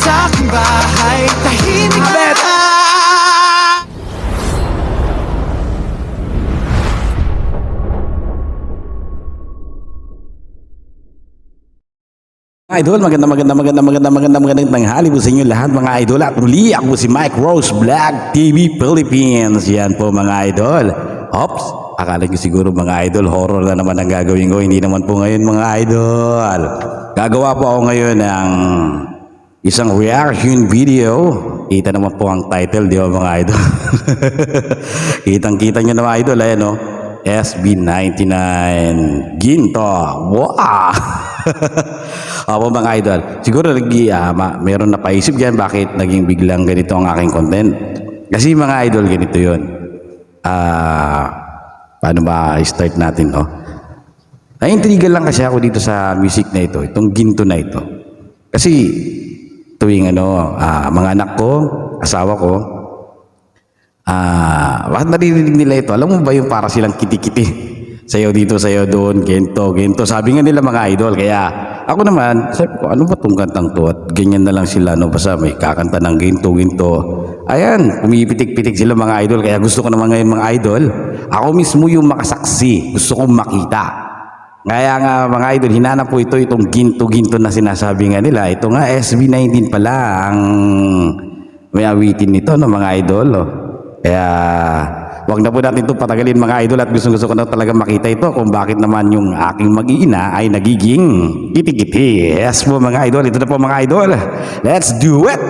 sa aking bahay, tahimik beta. Idol, magandang tanghali po sa inyo lahat mga idol. At muli ako si Mike Rose Vlog TV Philippines. Yan po mga idol. Ops, akala nyo siguro mga idol horror na naman ang gagawin ko. Hindi naman po ngayon mga idol. Gagawa po ako ngayon ng isang reaction video. Kita naman po ang title, di ba mga idol? Kitang-kita nyo na mga idol. Ayan o, SB99 Ginto. Wow! Opo mga idol, siguro meron na paisip dyan bakit naging biglang ganito ang aking content. Kasi mga idol, ganito yun. Paano ba i-start natin, no? Naintriga lang kasi ako dito sa music na ito, itong Ginto na ito. Kasi tuwing mga anak ko, asawa ko, bakit naririnig nila ito? Alam mo ba yung para silang kiti-kiti? Sayo dito, sayo doon, gento, gento. Sabi nga nila mga idol. Kaya ako naman, sabi ko, ano ba itong kantang to? At ganyan na lang sila, no? Basta may kakanta ng gento, gento. Ayan, pumipitik-pitik sila mga idol. Kaya gusto ko naman ngayon mga idol, ako mismo yung makasaksi. Gusto kong makita. Kaya nga mga idol, hinanap po itong ginto-ginto na sinasabi nga nila. Ito nga, SB19 pala ang may awitin nito, no mga idol. Oh. Kaya wag na po natin ito patagalin mga idol at gusto ko na talaga makita ito kung bakit naman yung aking mag-iina ay nagiging kiti-kiti. Yes po mga idol, ito na po mga idol. Let's do it!